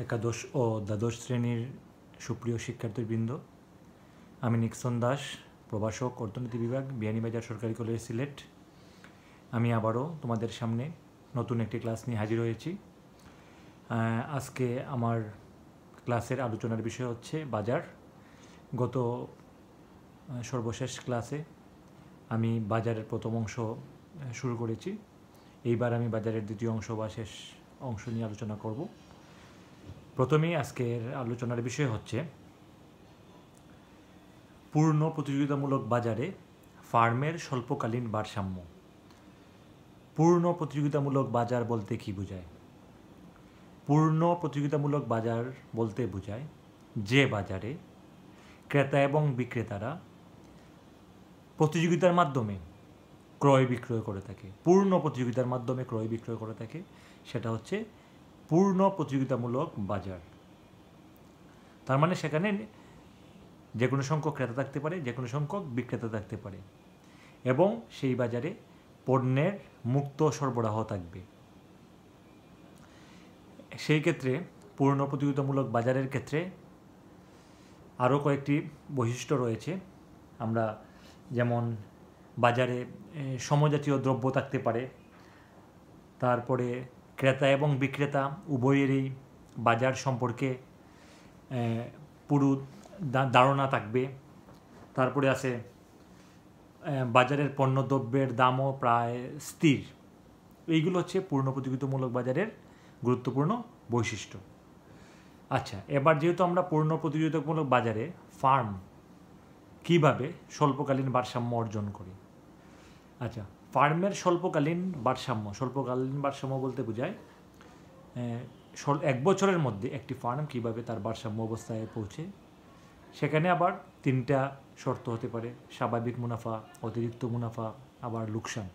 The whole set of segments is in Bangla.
একাদশ ও দ্বাদশ শ্রেণীর সুপ্রিয় শিক্ষার্থীবৃন্দ, আমি নিক্সন দাস, প্রভাষক, অর্থনীতি বিভাগ, বিয়ানীবাজার সরকারি কলেজ, সিলেট। আমি আবারও তোমাদের সামনে নতুন একটি ক্লাস নিয়ে হাজির হয়েছি। আজকে আমার ক্লাসের আলোচনার বিষয় হচ্ছে বাজার। গত সর্বশেষ ক্লাসে আমি বাজারের প্রথম অংশ শুরু করেছি। এইবার আমি বাজারের দ্বিতীয় অংশ বা শেষ অংশ নিয়ে আলোচনা করব। প্রথমেই আজকের আলোচনার বিষয় হচ্ছে পূর্ণ প্রতিযোগিতামূলক বাজারে ফার্মের স্বল্পকালীন ভারসাম্য। পূর্ণ প্রতিযোগিতামূলক বাজার বলতে কী বোঝায়? পূর্ণ প্রতিযোগিতামূলক বাজার বলতে বোঝায় যে বাজারে ক্রেতা এবং বিক্রেতারা প্রতিযোগিতার মাধ্যমে ক্রয় বিক্রয় করে থাকে। পূর্ণ প্রতিযোগিতার মাধ্যমে ক্রয় বিক্রয় করে থাকে, সেটা হচ্ছে পূর্ণ প্রতিযোগিতামূলক বাজার। তার মানে সেখানে যে কোনো সংখ্যক ক্রেতা থাকতে পারে, যে কোনো সংখ্যক বিক্রেতা থাকতে পারে, এবং সেই বাজারে পণ্যের মুক্ত সরবরাহ থাকবে। সেই ক্ষেত্রে পূর্ণ প্রতিযোগিতামূলক বাজারের ক্ষেত্রে আরও কয়েকটি বৈশিষ্ট্য রয়েছে। আমরা যেমন বাজারে সমজাতীয় দ্রব্য থাকতে পারে, তারপরে ক্রেতা এবং বিক্রেতা উভয়েরই বাজার সম্পর্কে পুরো ধারণা থাকবে। তারপরে আছে বাজারের পণ্যদ্রব্যের দামও প্রায় স্থির। এইগুলো হচ্ছে পূর্ণ প্রতিযোগিতামূলক বাজারের গুরুত্বপূর্ণ বৈশিষ্ট্য। আচ্ছা, এবার যেহেতু আমরা পূর্ণ প্রতিযোগিতামূলক বাজারে ফার্ম কিভাবে স্বল্পকালীন ভারসাম্য অর্জন করে। আচ্ছা, ফার্মের স্বল্পকালীন ভারসাম্য বলতে বোঝায় এক বছরের মধ্যে একটি ফার্ম কিভাবে তার ভারসাম্য অবস্থায় পৌঁছে। সেখানে আবার তিনটা শর্ত হতে পারে: স্বাভাবিক মুনাফা, অতিরিক্ত মুনাফা, আবার লোকসান।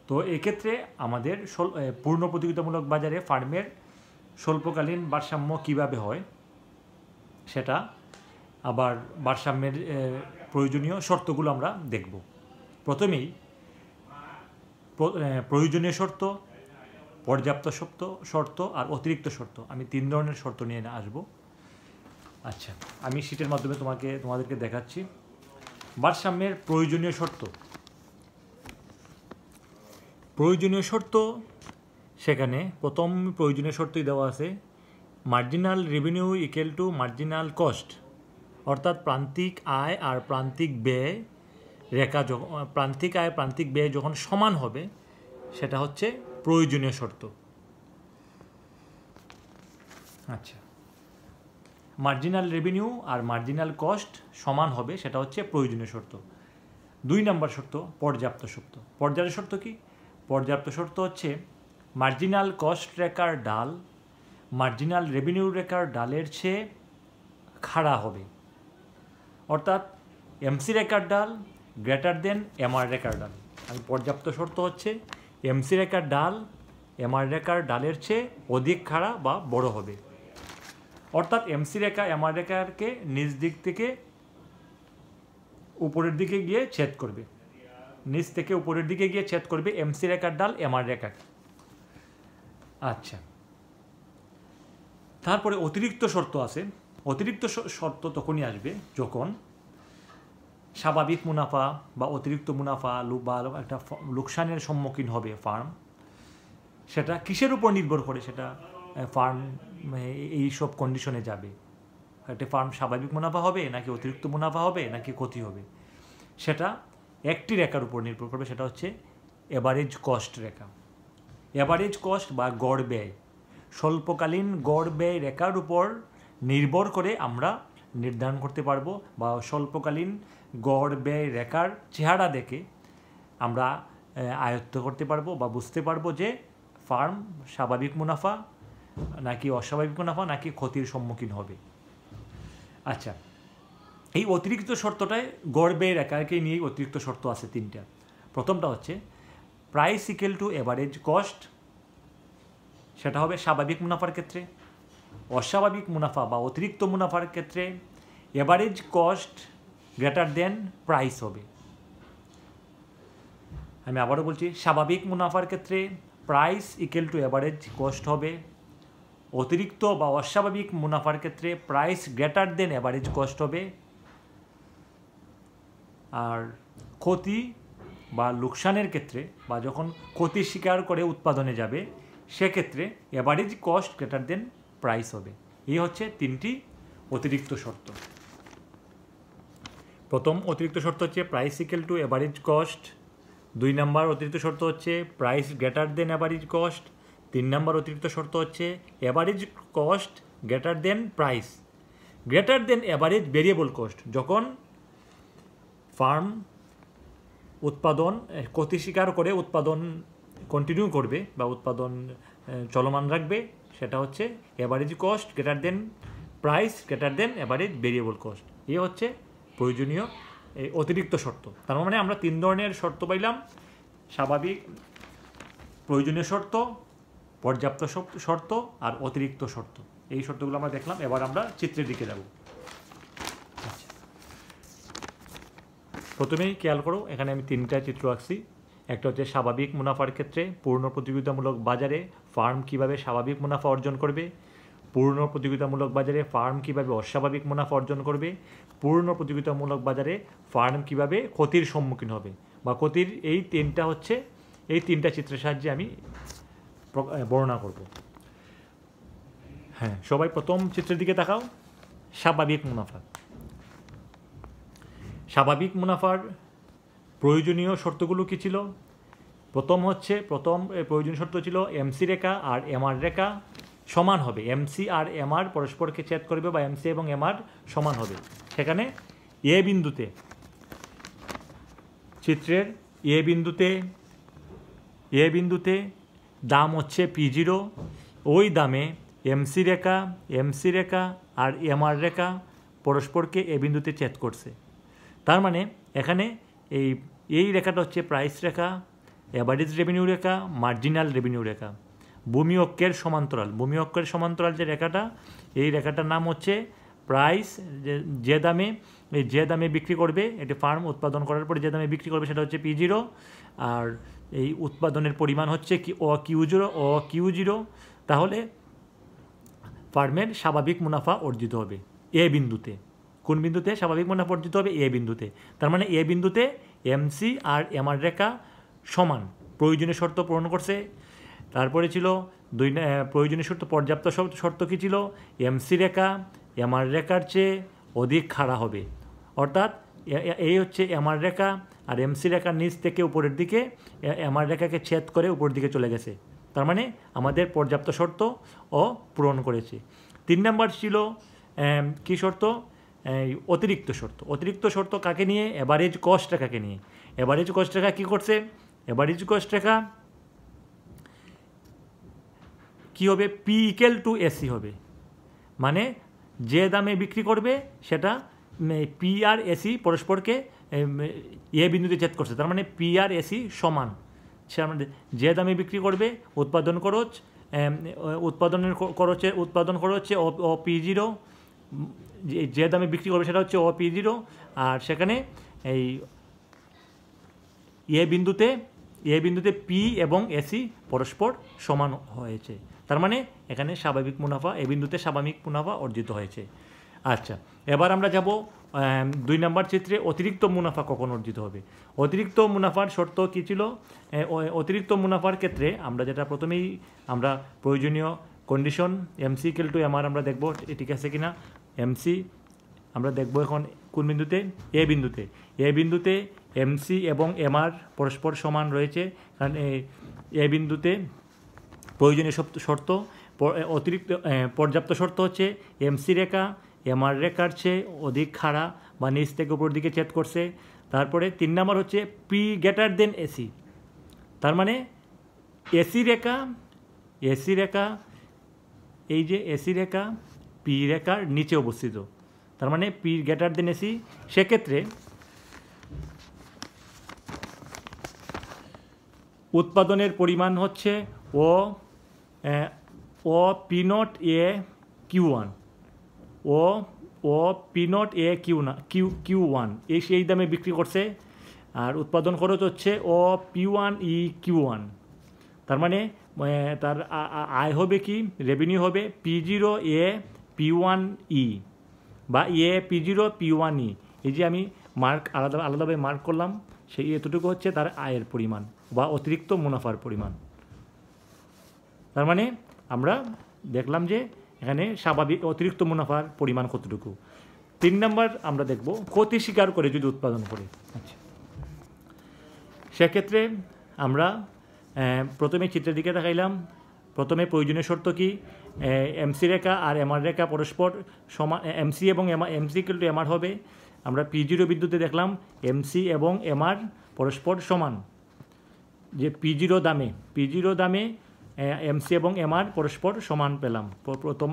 তো এক্ষেত্রে আমাদের পূর্ণ প্রতিযোগিতামূলক বাজারে ফার্মের স্বল্পকালীন ভারসাম্য কিভাবে হয়, সেটা আবার ভারসাম্যের প্রয়োজনীয় শর্তগুলো আমরা দেখব। প্রথমেই প্রয়োজনীয় শর্ত, পর্যাপ্ত শর্ত আর অতিরিক্ত শর্ত। আমি তিন ধরনের শর্ত নিয়ে আসব। আচ্ছা, আমি শীটের মাধ্যমে তোমাদেরকে দেখাচ্ছি ভারসাম্যের প্রয়োজনীয় শর্ত। প্রয়োজনীয় শর্ত, সেখানে প্রথম প্রয়োজনীয় শর্তই দেওয়া আছে marginal revenue equal to marginal cost, অর্থাৎ প্রান্তিক আয় আর প্রান্তিক ব্যয় রেখা প্রান্তিক আয় প্রান্তিক ব্যয় যখন সমান হবে, সেটা হচ্ছে প্রয়োজনীয় শর্ত। আচ্ছা, মার্জিনাল রেভিনিউ আর মার্জিনাল কস্ট সমান হবে, সেটা হচ্ছে প্রয়োজনীয় শর্ত। 2 নম্বর শর্ত পর্যাপ্ত শর্ত। পর্যাপ্ত শর্ত কি? পর্যাপ্ত শর্ত হচ্ছে মার্জিনাল কস্ট রেখার ডাল মার্জিনাল রেভিনিউ রেখার ডালের চেয়ে খাড়া হবে, অর্থাৎ এমসি রেখার ডাল গ্রেটার দেন এমআর রেখার ডাল। আর পর্যাপ্ত শর্ত হচ্ছে এমসি রেখার ডাল এমআর রেখার ডালের চেয়ে অধিক খাড়া বা বড় হবে, অর্থাৎ এমসি রেখা এমআর রেখাকে নিচ দিক থেকে উপরের দিকে গিয়ে ছেদ করবে, নিচ থেকে উপরের দিকে গিয়ে ছেদ করবে এমসি রেখার ডাল এমআর রেখাকে। আচ্ছা, তারপরে অতিরিক্ত শর্ত আছে। অতিরিক্ত শর্ত তখনই আসবে যখন স্বাভাবিক মুনাফা বা অতিরিক্ত মুনাফা বা একটা লোকসানের সম্মুখীন হবে ফার্ম। সেটা কিসের উপর নির্ভর করে? সেটা ফার্ম এই সব কন্ডিশনে যাবে। একটা ফার্ম স্বাভাবিক মুনাফা হবে নাকি অতিরিক্ত মুনাফা হবে নাকি ক্ষতি হবে, সেটা একটি রেখার উপর নির্ভর করবে, সেটা হচ্ছে এভারেজ কস্ট রেখা। এভারেজ কস্ট বা গড় ব্যয়, স্বল্পকালীন গড় ব্যয় রেখার উপর নির্ভর করে আমরা নির্ধারণ করতে পারবো, বা স্বল্পকালীন গড় ব্যয় রেখার চেহারা দেখে আমরা আয়ত্ত করতে পারবো বা বুঝতে পারবো যে ফার্ম স্বাভাবিক মুনাফা নাকি অস্বাভাবিক মুনাফা নাকি ক্ষতির সম্মুখীন হবে। আচ্ছা, এই অতিরিক্ত শর্তটায় গড় ব্যয় রেখাকে নিয়ে অতিরিক্ত শর্ত আছে 3টা। প্রথমটা হচ্ছে price equal to average cost, সেটা হবে স্বাভাবিক মুনাফার ক্ষেত্রে। অস্বাভাবিক মুনাফা বা অতিরিক্ত মুনাফার ক্ষেত্রে average cost greater than price হবে। আমি আবারও বলছি, স্বাভাবিক মুনাফার ক্ষেত্রে price equal to average cost হবে, অতিরিক্ত বা অস্বাভাবিক মুনাফার ক্ষেত্রে price greater than average cost হবে, আর ক্ষতি বা লোকসানের ক্ষেত্রে বা যখন ক্ষতি স্বীকার করে উৎপাদনে যাবে সেক্ষেত্রে average cost greater than price হবে। এই হচ্ছে তিনটি অতিরিক্ত শর্ত। প্রথম অতিরিক্ত শর্ত হচ্ছে price equal to average cost. 2 নম্বর অতিরিক্ত শর্ত হচ্ছে price greater than average cost. 3 নম্বর অতিরিক্ত শর্ত হচ্ছে average cost greater than price. Greater than average variable cost, যখন ফার্ম উৎপাদন ক্ষতি স্বীকার করে উৎপাদন কন্টিনিউ করবে বা উৎপাদন চলমান রাখবে, সেটা হচ্ছে average cost greater than price greater than average variable cost. এই হচ্ছে প্রয়োজনীয় অতিরিক্ত শর্ত। তার মানে আমরা 3 ধরনের শর্ত পাইলাম: স্বাভাবিক, প্রয়োজনীয় শর্ত, পর্যাপ্ত শর্ত আর অতিরিক্ত শর্ত। এই শর্তগুলো আমরা দেখলাম। এবার আমরা চিত্রের দিকে যাব। প্রথমেই খেয়াল করো, এখানে আমি 3টা চিত্র আঁকছি। একটা হচ্ছে স্বাভাবিক মুনাফার ক্ষেত্রে পূর্ণ প্রতিযোগিতামূলক বাজারে ফার্ম কিভাবে স্বাভাবিক মুনাফা অর্জন করবে, পূর্ণ প্রতিযোগিতামূলক বাজারে ফার্ম কিভাবে অস্বাভাবিক মুনাফা অর্জন করবে, পূর্ণ প্রতিযোগিতামূলক বাজারে ফার্ম কিভাবে ক্ষতির সম্মুখীন হবে বা ক্ষতির, এই 3টা চিত্রের সাহায্যে আমি বর্ণনা করব। হ্যাঁ, সবাই প্রথম চিত্রের দিকে তাকাও। স্বাভাবিক মুনাফা। স্বাভাবিক মুনাফার প্রয়োজনীয় শর্তগুলো কী ছিল? প্রথম প্রয়োজনীয় শর্ত ছিল এমসি রেখা আর এমআর রেখা সমান হবে। এমসি আর এমআর পরস্পরকে ছেদ করবে বা এমসি এবং এমআর সমান হবে। সেখানে এ বিন্দুতে, চিত্রের এ বিন্দুতে দাম হচ্ছে P0। ওই দামে এমসি রেখা আর এমআর রেখা পরস্পরকে এ বিন্দুতে ছেদ করছে। তার মানে এখানে এই রেখাটা হচ্ছে প্রাইস রেখা, অ্যাভারেজ রেভিনিউ রেখা, মার্জিনাল রেভিনিউ রেখা। ভূমি অক্ষের সমান্তরাল যে রেখাটা, এই রেখাটার নাম হচ্ছে প্রাইস। যে দামে বিক্রি করবে, এটি ফার্ম উৎপাদন করার পরে যে দামে বিক্রি করবে সেটা হচ্ছে P0, আর এই উৎপাদনের পরিমাণ হচ্ছে Q0। তাহলে ফার্মের স্বাভাবিক মুনাফা অর্জিত হবে এ বিন্দুতে। কোন বিন্দুতে স্বাভাবিক মুনাফা অর্জিত হবে? এ বিন্দুতে। তার মানে এ বিন্দুতে এমসি আর এমআর রেখা সমান। প্রয়োজনীয় শর্ত পূরণ করছে। তারপরে ছিল প্রয়োজনীয় শর্ত, পর্যাপ্ত শর্ত কী ছিল? এমসি রেখা এমআর রেখার চেয়ে অধিক খাড়া হবে। অর্থাৎ এই হচ্ছে এমআর রেখা, আর এমসি রেখার নিচ থেকে উপরের দিকে এমআর রেখাকে ছেদ করে উপরের দিকে চলে গেছে। তার মানে আমাদের পর্যাপ্ত শর্ত ও পূরণ করেছে। 3 নম্বর ছিল কী শর্ত? অতিরিক্ত শর্ত। অতিরিক্ত শর্ত কাকে নিয়ে? অ্যাভারেজ কস্ট রেখাকে নিয়ে। অ্যাভারেজ কস্ট রেখা কী করছে? অ্যাভারেজ কস্ট রেখা কী হবে? পি ইকুয়াল টু এসি হবে। মানে যে দামে বিক্রি করবে সেটা পি আর এসি পরস্পরকে এ বিন্দুতে ছেদ করছে। তার মানে পি আর এসি সমান। যে দামে বিক্রি করবে উৎপাদন খরচ হচ্ছে ও P0, যে দামে বিক্রি করবে সেটা হচ্ছে ও P0, আর সেখানে এই এ বিন্দুতে পি এবং এসি পরস্পর সমান হয়েছে। তার মানে এখানে স্বাভাবিক মুনাফা, এ বিন্দুতে স্বাভাবিক মুনাফা অর্জিত হয়েছে। আচ্ছা, এবার আমরা যাব 2 নম্বর চিত্রে। অতিরিক্ত মুনাফা কখন অর্জিত হবে? অতিরিক্ত মুনাফার শর্ত কী ছিল? অতিরিক্ত মুনাফার ক্ষেত্রে আমরা যেটা প্রথমেই আমরা প্রয়োজনীয় condition MC equal to MR আমরা দেখব ঠিক আছে কিনা। এমসি আমরা দেখব এখন কোন বিন্দুতে? এ বিন্দুতে এমসি এবং এমআর পরস্পর সমান রয়েছে, কারণ এ বিন্দুতে প্রয়োজনীয় শর্ত অতিরিক্ত পর্যাপ্ত শর্ত হচ্ছে এমসি রেখা এমআর রেখার চেয়ে অধিক খাড়া বা নিচ থেকে উপর দিকে ছেদ করছে। তারপরে 3 নম্বর হচ্ছে পি গ্রেটার দেন এসি। তার মানে এসি রেখা এই যে এসি রেখা পি রেখার নিচে অবস্থিত। তার মানে পি গ্রেটার দেন এসি। সেক্ষেত্রে উৎপাদনের পরিমাণ হচ্ছে O P naught A Q1, O P naught A Q1 এই দামে বিক্রি করছে, আর উৎপাদন খরচ হচ্ছে ও P1 E Q1। তার মানে তার আয় হবে কি, রেভিনিউ হবে P0A P1E বা P0 P1E। এই যে আমি আলাদাভাবে মার্ক করলাম, সেই এতটুকু হচ্ছে তার আয়ের পরিমাণ বা অতিরিক্ত মুনাফার পরিমাণ। তার মানে আমরা দেখলাম যে এখানে স্বাভাবিক অতিরিক্ত মুনাফার পরিমাণ কতটুকু। 3 নম্বর আমরা দেখব ক্ষতি স্বীকার করে যদি উৎপাদন করে। আচ্ছা, সেক্ষেত্রে আমরা প্রথমে চিত্রের দিকে দেখাইলাম। প্রথমে প্রয়োজনীয় শর্ত কি, এমসি রেখা আর এমআর রেখা পরস্পর সমান, এমসি এবং এমসি ইকুয়াল টু এমআর হবে। আমরা P0 বিদ্যুতে দেখলাম এমসি এবং এমআর পরস্পর সমান, যে P0 দামে এমসি এবং এমআর পরস্পর সমান পেলাম, প্রথম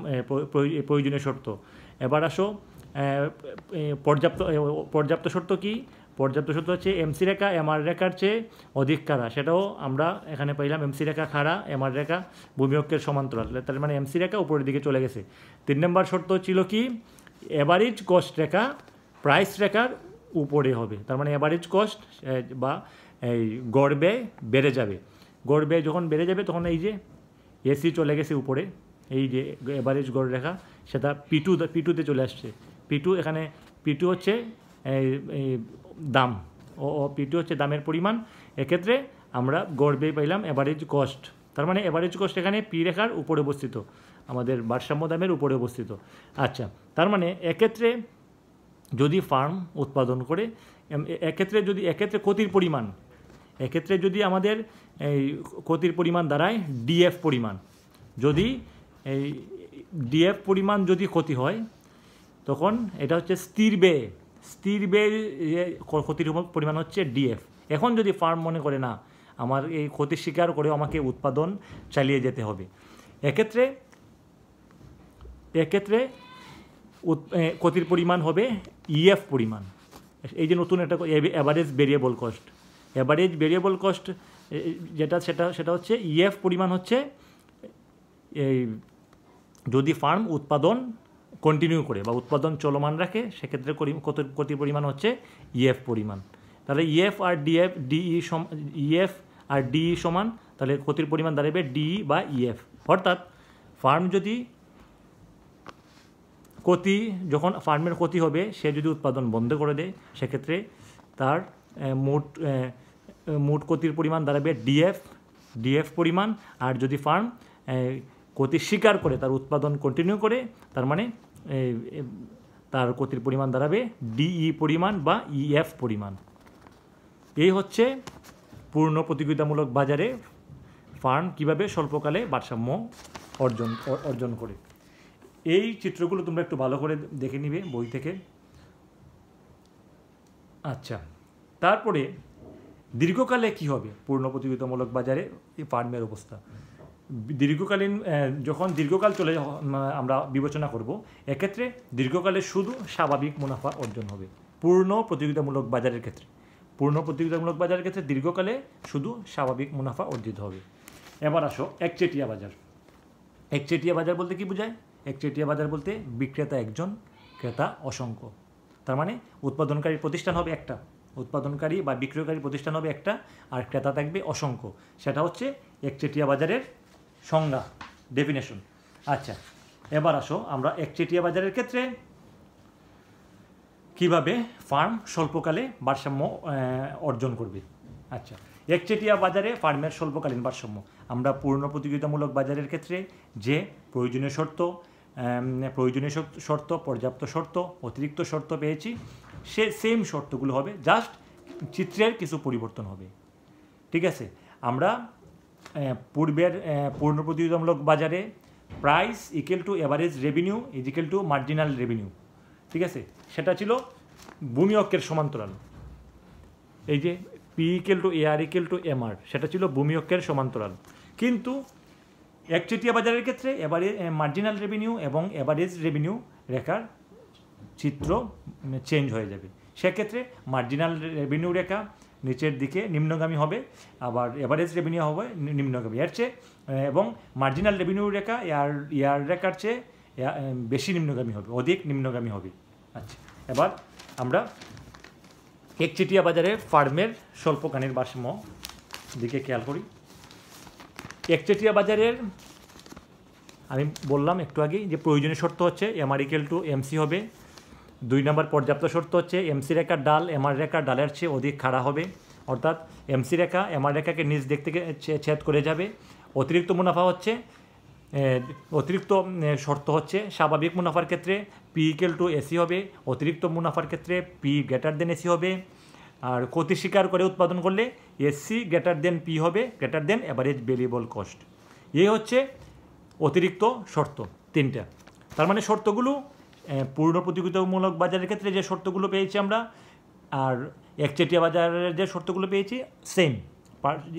প্রয়োজনীয় শর্ত। এবার আসো পর্যাপ্ত শর্ত কি, পর্যাপ্ত শর্ত হচ্ছে এমসি রেখা এমআর রেখার চেয়ে অধিক খাড়া, সেটাও আমরা এখানে পাইলাম এমসি রেখা খাড়া, এমআর রেখা ভূমি অক্ষের সমান্তরাল, তার মানে এমসি রেখা উপরের দিকে চলে গেছে। 3 নম্বর শর্ত ছিল কি, অ্যাভারেজ কস্ট রেখা প্রাইস রেখার উপরে হবে, তার মানে অ্যাভারেজ কস্ট বা এই গড় ব্যয় বেড়ে যাবে। গড় ব্যয় যখন বেড়ে যাবে তখন এই যে এসি চলে গেছে উপরে, এই যে অ্যাভারেজ গড় রেখা সেটা P2তে চলে আসছে। এখানে P2 হচ্ছে দাম, ও P2 হচ্ছে দামের পরিমাণ। এক্ষেত্রে আমরা গড় ব্যয় পাইলাম অ্যাভারেজ কস্ট, তার মানে অ্যাভারেজ কস্ট এখানে P রেখার উপরে অবস্থিত, আমাদের ভারসাম্য দামের উপরে অবস্থিত। আচ্ছা, তার মানে এক্ষেত্রে যদি ফার্ম উৎপাদন করে, এক্ষেত্রে ক্ষতির পরিমাণ, এক্ষেত্রে যদি আমাদের এই ক্ষতির পরিমাণ দাঁড়ায় ডিএফ পরিমাণ, যদি এই ডিএফ পরিমাণ যদি ক্ষতি হয় তখন এটা হচ্ছে স্থির ব্যয় ক্ষতির পরিমাণ হচ্ছে ডিএফ। এখন যদি ফার্ম মনে করে না আমার এই ক্ষতি স্বীকার করে আমাকে উৎপাদন চালিয়ে যেতে হবে, এক্ষেত্রে ক্ষতির পরিমাণ হবে ইএফ পরিমাণ। এই যে নতুন একটা অ্যাভারেজ ভেরিয়েবল কস্ট সেটা হচ্ছে ইএফ পরিমাণ হচ্ছে এই যদি ফার্ম উৎপাদন কন্টিনিউ করে বা উৎপাদন চলমান রাখে, সেক্ষেত্রে ক্ষতির পরিমাণ হচ্ছে ইএফ পরিমাণ। তাহলে ইএফ আর ডিই সমান, তাহলে ক্ষতির পরিমাণ দাঁড়াবে ডিই বা ইএফ। অর্থাৎ ফার্ম যদি যখন ফার্মের ক্ষতি হবে, সে যদি উৎপাদন বন্ধ করে দেয়, সেক্ষেত্রে তার মোট ক্ষতির পরিমাণ দাঁড়াবে ডিএফ পরিমাণ। আর যদি ফার্ম ক্ষতি স্বীকার করে তার উৎপাদন কন্টিনিউ করে, তার মানে তার ক্ষতির পরিমাণ দাঁড়াবে ডিই পরিমাণ বা ইএফ পরিমাণ। এই হচ্ছে পূর্ণ প্রতিযোগিতামূলক বাজারে ফার্ম কিভাবে স্বল্পকালে ভারসাম্য অর্জন করে। এই চিত্রগুলো তোমরা একটু ভালো করে দেখে নিবে বই থেকে। আচ্ছা, তারপরে দীর্ঘকালে কি হবে পূর্ণ প্রতিযোগিতামূলক বাজারে এই ফার্মের অবস্থা। যখন দীর্ঘকাল চলে আমরা বিবেচনা করব, এক্ষেত্রে দীর্ঘকালে শুধু স্বাভাবিক মুনাফা অর্জন হবে পূর্ণ প্রতিযোগিতামূলক বাজারের ক্ষেত্রে। দীর্ঘকালে শুধু স্বাভাবিক মুনাফা অর্জিত হবে। এবার আসো একচেটিয়া বাজার বলতে কি বোঝায়? একচেটিয়া বাজার বলতে বিক্রেতা একজন, ক্রেতা অসংখ্য। তার মানে উৎপাদনকারী প্রতিষ্ঠান হবে একটা, উৎপাদনকারী বা বিক্রয়কারী প্রতিষ্ঠান হবে একটা, আর ক্রেতা থাকবে অসংখ্য। সেটা হচ্ছে একচেটিয়া বাজারের সংজ্ঞা, ডেফিনেশন। আচ্ছা, এবার আসো আমরা একচেটিয়া বাজারের ক্ষেত্রে কিভাবে ফার্ম স্বল্পকালে ভারসাম্য অর্জন করবে। আচ্ছা, একচেটিয়া বাজারে ফার্মের স্বল্পকালীন ভারসাম্য আমরা পূর্ণ প্রতিযোগিতামূলক বাজারের ক্ষেত্রে যে প্রয়োজনীয় শর্ত, পর্যাপ্ত শর্ত, অতিরিক্ত শর্ত পেয়েছি, সেম শর্তগুলো হবে, জাস্ট চিত্রের কিছু পরিবর্তন হবে। ঠিক আছে, আমরা পূর্বের পূর্ণ প্রতিযোগিতামূলক বাজারে price equal to average revenue is equal to marginal revenue. ঠিক আছে, সেটা ছিল ভূমি অক্ষের সমান্তরাল। এই যে P equal to AR equal to MR, সেটা ছিল ভূমি অক্ষের সমান্তরাল। কিন্তু একচেটিয়া বাজারের ক্ষেত্রে মার্জিনাল রেভিনিউ এবং অ্যাভারেজ রেভিনিউ রেখার চিত্র চেঞ্জ হয়ে যাবে। সেক্ষেত্রে মার্জিনাল রেভিনিউ রেখা নিচের দিকে নিম্নগামী হবে, আবার এভারেজ রেভিনিউ হবে নিম্নগামী এর চেয়ে, এবং মার্জিনাল রেভিনিউ রেখা ইয়ার রেখার চেয়ে বেশি নিম্নগামী হবে, অধিক নিম্নগামী হবে। আচ্ছা, এবার আমরা একচেটিয়া বাজারে ফার্মের স্বল্পকালীন ভারসাম্য দিকে খেয়াল করি। একচেটিয়া বাজারের আমি বললাম একটু আগেই যে প্রয়োজনীয় শর্ত হচ্ছে এমআর ইকুয়াল টু এমসি হবে। 2 নম্বর পর্যাপ্ত শর্ত হচ্ছে এমসি রেখার ডাল এমআর রেখার ডালের চেয়ে অধিক খাড়া হবে, অর্থাৎ এমসি রেখা এমআর রেখাকে নিচ দিক থেকে ছেদ করে যাবে। অতিরিক্ত মুনাফা হচ্ছে অতিরিক্ত শর্ত হচ্ছে স্বাভাবিক মুনাফার ক্ষেত্রে পি ইকুয়াল টু এসি হবে, অতিরিক্ত মুনাফার ক্ষেত্রে পি গ্রেটার দেন এসি হবে। আর ক্ষতি স্বীকার করে উৎপাদন করলে এসি গ্রেটার দেন পি হবে, greater than average variable cost. এই হচ্ছে অতিরিক্ত শর্ত 3টা। তার মানে শর্তগুলো পূর্ণ প্রতিযোগিতামূলক বাজারের ক্ষেত্রে যে শর্তগুলো পেয়েছি আমরা আর একচেটিয়া বাজারের যে শর্তগুলো পেয়েছি সেম।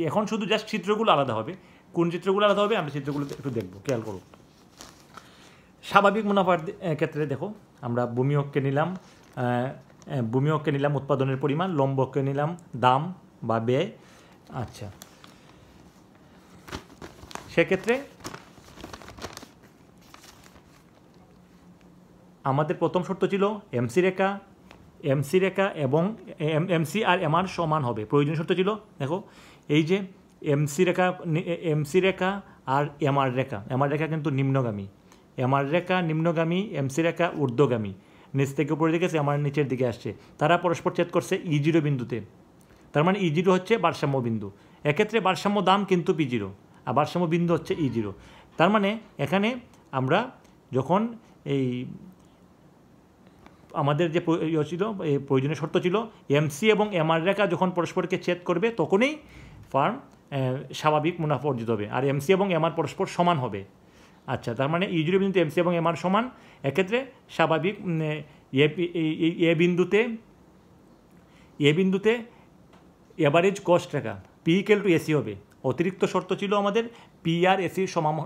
এখন শুধু জাস্ট চিত্রগুলো আলাদা হবে। কোন চিত্রগুলো আলাদা হবে আমরা চিত্রগুলো একটু দেখব, খেয়াল করব। স্বাভাবিক মুনাফার ক্ষেত্রে দেখো আমরা ভূমিহককে নিলাম উৎপাদনের পরিমাণ, লম্বককে নিলাম দাম বা ব্যয়। আচ্ছা, সেক্ষেত্রে আমাদের প্রথম শর্ত ছিল এমসি রেখা এবং এমসি আর এমআর সমান হবে। প্রয়োজনীয় শর্ত ছিল দেখো এই যে এমসি রেখা আর এমআর রেখা কিন্তু নিম্নগামী, এমআর রেখা নিম্নগামী, এমসি রেখা ঊর্ধ্বগামী, নিচ থেকে উপরে দিকে এমআর নিচের দিকে আসছে। তারা পরস্পর ছেদ করছে E0 বিন্দুতে। তার মানে E0 হচ্ছে ভারসাম্য বিন্দু। এক্ষেত্রে ভারসাম্য দাম কিন্তু P0 আর ভারসাম্য বিন্দু হচ্ছে E0। তার মানে এখানে আমরা যখন এই আমাদের যে ছিল এই প্রয়োজনীয় শর্ত ছিল এমসি এবং এমআর রেখা যখন পরস্পরকে ছেদ করবে তখনই ফার্ম স্বাভাবিক মুনাফা অর্জিত হবে, আর এমসি এবং এমআর পরস্পর সমান হবে। আচ্ছা, তার মানে E0 বিন্দুতে এমসি এবং এমআর সমান। এক্ষেত্রে স্বাভাবিক এ বিন্দুতে average cost Rekha P equal to AC হবে। অতিরিক্ত শর্ত ছিল আমাদের পি আর এসি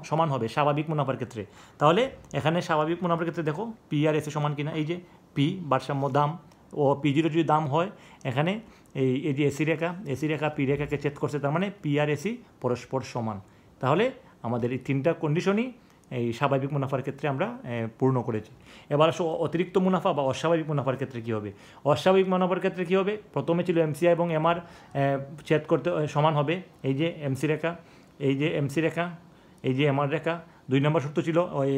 সমান হবে স্বাভাবিক মুনাফার ক্ষেত্রে। তাহলে এখানে স্বাভাবিক মুনাফার ক্ষেত্রে দেখো পি আর এসি সমান কিনা, এই যে পি ভারসাম্য দাম ও P0 যদি দাম হয়, এখানে এই যে এসি রেখা পি রেখাকে ছেদ করছে, তার মানে পি আর এসি পরস্পর সমান। তাহলে আমাদের এই 3টা কন্ডিশনই এই স্বাভাবিক মুনাফার ক্ষেত্রে আমরা পূর্ণ করেছি। এবার আসো অতিরিক্ত মুনাফা বা অস্বাভাবিক মুনাফার ক্ষেত্রে কী হবে। অস্বাভাবিক মুনাফার ক্ষেত্রে কী হবে, প্রথমে ছিল এমসি এবং এমআর ছেদ করতে সমান হবে, এই যে এমসি রেখা, এই যে এমসি রেখা, এই যে এমআর রেখা। 2 নম্বর শর্ত ছিল ওই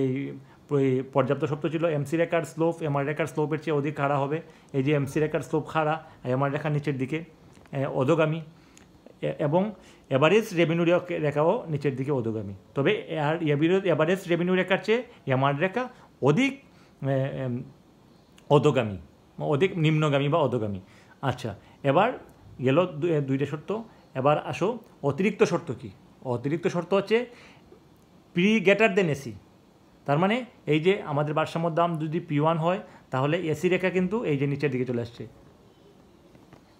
পর্যাপ্ত শর্ত ছিল এমসি রেখার স্লোপ এমআর রেখার স্লোপের চেয়ে অধিক খাড়া হবে। এই যে এমসি রেখার স্লোপ খাড়া, এমআর রেখার নিচের দিকে অধোগামী, এবং এভারেজ রেভিনিউ রেখাও নিচের দিকে অধোগামী। তবে আর এভারেজ রেভিনিউ রেখার চেয়ে এমআর রেখা অধিক অধোগামী, অধিক নিম্নগামী বা অধোগামী। আচ্ছা, এবার গেল 2টা শর্ত। এবার আসো অতিরিক্ত শর্ত কি। অতিরিক্ত শর্ত হচ্ছে পি গ্রেটার দেন এসি। তার মানে এই যে আমাদের ভারসাম্য দাম যদি P1 হয়, তাহলে এসি রেখা কিন্তু এই যে নিচের দিকে চলে আসছে,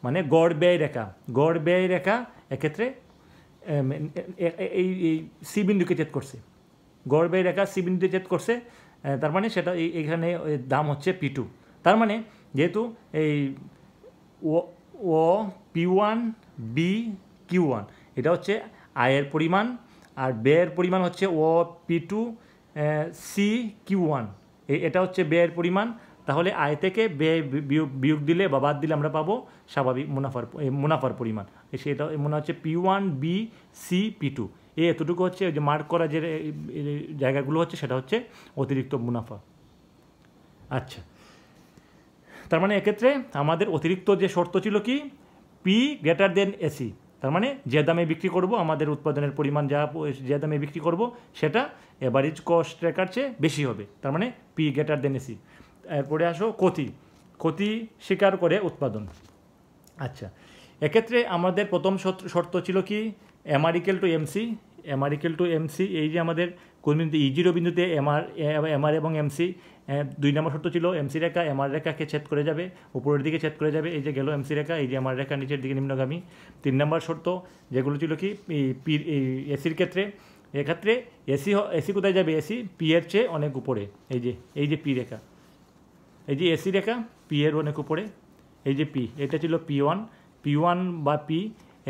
মানে গড় ব্যয় রেখা এক্ষেত্রে এই সি বিন্দুকে ছেদ করছে, গড় ব্যয় রেখা সি বিন্দুকে ছেদ করছে। তার মানে সেটা এইখানে দাম হচ্ছে P2। তার মানে যেহেতু এই ও P1 B Q1 এটা হচ্ছে আয়ের পরিমাণ, আর ব্যয়ের পরিমাণ হচ্ছে ও P2 সি Q1, এটা হচ্ছে ব্যয়ের পরিমাণ। তাহলে আয় থেকে ব্যয় বিয়োগ দিলে বা বাদ দিলে আমরা পাবো স্বাভাবিক মুনাফার পরিমাণ। সেটা মনে হচ্ছে P1 B C P2, এতটুকু হচ্ছে যে মার্ক করা যে জায়গাগুলো হচ্ছে সেটা হচ্ছে অতিরিক্ত মুনাফা। আচ্ছা, তার মানে এক্ষেত্রে আমাদের অতিরিক্ত যে শর্ত ছিল কি পি গ্রেটার দেন এসি। তার মানে যে দামে বিক্রি করব, আমাদের উৎপাদনের পরিমাণ যে দামে বিক্রি করব সেটা এভারেজ কস্ট রেখার চেয়ে বেশি হবে। তার মানে পি গ্রেটার দেন এসি। এরপরে আসো ক্ষতি স্বীকার করে উৎপাদন। আচ্ছা, এক্ষেত্রে আমাদের প্রথম শর্ত ছিল কি এমআর ইকুয়াল টু এমসি। এই যে আমাদের কোন বিন্দু E0 বিন্দুতে এমআর এবং এমসি। 2 নম্বর শর্ত ছিল এমসি রেখা এমআর রেখাকে ছেদ করে যাবে, উপরের দিকে ছেদ করে যাবে, এই যে গেল এমসি রেখা, এই যে এমআর রেখা নিচের দিকে নিম্নগামী। 3 নম্বর শর্ত যেগুলো ছিল কি এসির ক্ষেত্রে, এক্ষেত্রে এসি কোথায় যাবে, এসি পি এর চেয়ে অনেক উপরে, এই যে পি রেখা, এই যে এসি রেখা পি এর অনেক উপরে, এই যে পি, এটা ছিল P1 বা পি।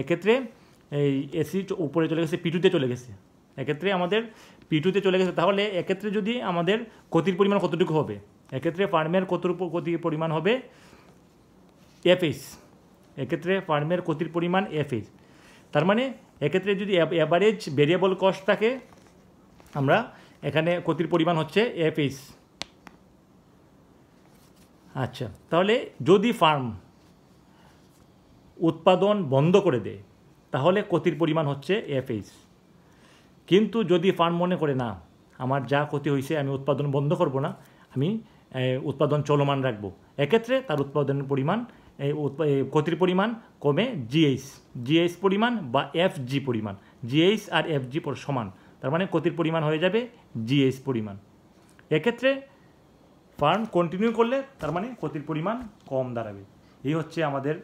এক্ষেত্রে এই এসি উপরে চলে গেছে, P2তে চলে গেছে, এক্ষেত্রে আমাদের P2তে চলে গেছে। তাহলে এক্ষেত্রে যদি আমাদের ক্ষতির পরিমাণ কতটুকু হবে, এক্ষেত্রে ফার্মের ক্ষতির পরিমাণ হবে FH, এক্ষেত্রে ফার্মের ক্ষতির পরিমাণ FH। তার মানে এক্ষেত্রে যদি অ্যাভারেজ ভেরিয়েবল কস্ট থাকে, আমরা এখানে ক্ষতির পরিমাণ হচ্ছে FH। আচ্ছা, তাহলে যদি ফার্ম উৎপাদন বন্ধ করে দেয় তাহলে ক্ষতির পরিমাণ হচ্ছে FH। কিন্তু যদি ফার্ম মনে করে না, আমার যা ক্ষতি হয়েছে আমি উৎপাদন বন্ধ করব না, আমি উৎপাদন চলমান রাখব, এক্ষেত্রে তার উৎপাদনের পরিমাণ ক্ষতির পরিমাণ কমে GH পরিমাণ বা FG পরিমাণ, GH আর FG সমান, তার মানে ক্ষতির পরিমাণ হয়ে যাবে GH পরিমাণ। এক্ষেত্রে ফার্ম কন্টিনিউ করলে তার মানে ক্ষতির পরিমাণ কম দাঁড়াবে। এই হচ্ছে আমাদের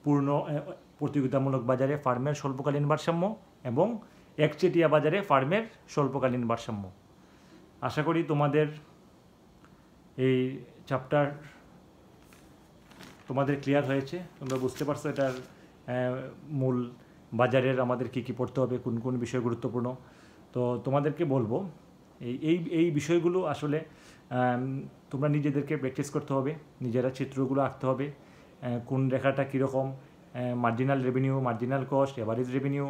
পূর্ণ প্রতিযোগিতামূলক বাজারে ফার্মের স্বল্পকালীন ভারসাম্য এবং একচেটিয়া বাজারে ফার্মের স্বল্পকালীন ভারসাম্য। আশা করি তোমাদের এই চ্যাপ্টার তোমাদের ক্লিয়ার হয়েছে, তোমরা বুঝতে পারছো এটার মূল বাজারের আমাদের কী কী পড়তে হবে, কোন কোন বিষয় গুরুত্বপূর্ণ। তো তোমাদেরকে বলবো এই বিষয়গুলো আসলে তোমরা নিজেদেরকে প্র্যাকটিস করতে হবে, নিজেরা চিত্রগুলো আঁকতে হবে, কোন রেখাটা কীরকম, marginal revenue, marginal cost, average revenue,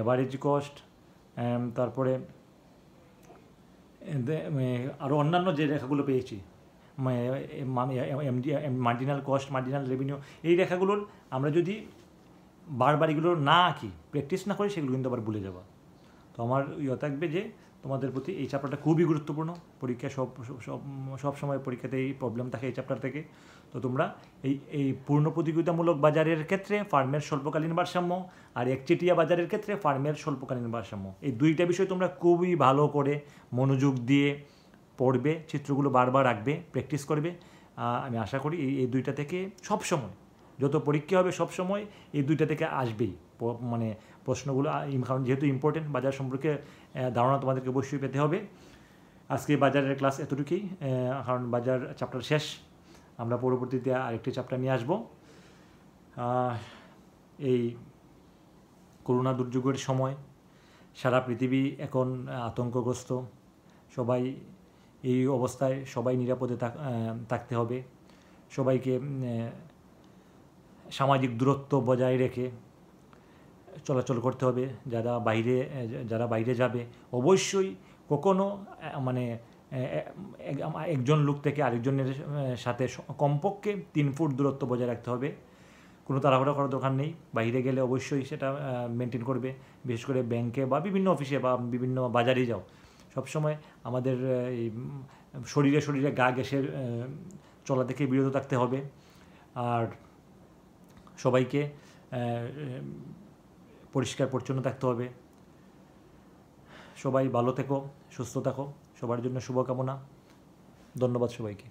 average cost, তারপরে আরও অন্যান্য যে রেখাগুলো পেয়েছি, মার্জিনাল কস্ট, মার্জিনাল রেভিনিউ, এই রেখাগুলোর আমরা যদি বারবার এগুলো না আঁকি, প্র্যাকটিস না করি, সেগুলো কিন্তু আবার ভুলে যাবো। তো আমার ইয়ে থাকবে যে তোমাদের প্রতি এই চ্যাপ্টারটা খুবই গুরুত্বপূর্ণ, পরীক্ষা সব সময় পরীক্ষাতে এই প্রবলেম থাকে এই চ্যাপ্টার থেকে। তো তোমরা এই পূর্ণ প্রতিযোগিতামূলক বাজারের ক্ষেত্রে ফার্মের স্বল্পকালীন ভারসাম্য আর একচেটিয়া বাজারের ক্ষেত্রে ফার্মের স্বল্পকালীন ভারসাম্য, এই দুইটা বিষয় তোমরা খুবই ভালো করে মনোযোগ দিয়ে পড়বে, চিত্রগুলো বারবার আঁকবে, প্র্যাকটিস করবে। আমি আশা করি এই দুইটা থেকে সবসময় যত পরীক্ষা হবে সবসময় এই দুইটা থেকে আসবেই মানে প্রশ্নগুলো, কারণ যেহেতু ইম্পর্টেন্ট বাজার সম্পর্কে ধারণা তোমাদেরকে অবশ্যই পেতে হবে। আজকে বাজারের ক্লাস এতটুকুই, কারণ বাজার চ্যাপ্টার শেষ, আমরা পরবর্তীতে আরেকটি চ্যাপ্টার নিয়ে আসব। এই করোনা দুর্যোগের সময় সারা পৃথিবী এখন আতঙ্কগ্রস্ত, সবাই এই অবস্থায় সবাই নিরাপদে থাকতে হবে, সবাইকে সামাজিক দূরত্ব বজায় রেখে চলাচল করতে হবে। যারা বাইরে যাবে অবশ্যই কখনো মানে একজন লোক থেকে আরেকজনের সাথে কমপক্ষে 3 ফুট দূরত্ব বজায় রাখতে হবে। কোনো তাড়াহুড়া করার দরকার নেই, বাইরে গেলে অবশ্যই সেটা মেনটেন করবে। বিশেষ করে ব্যাংকে বা বিভিন্ন অফিসে বা বিভিন্ন বাজারে যাও, সবসময় আমাদের এই শরীরে গা গ্যাসের চলা থেকে বিরত থাকতে হবে। আর সবাইকে পরিষ্কার পরিচ্ছন্ন থাকতে হবে। সবাই ভালো থেকো, সুস্থ থাকো, সবার জন্য শুভকামনা। ধন্যবাদ সবাইকে।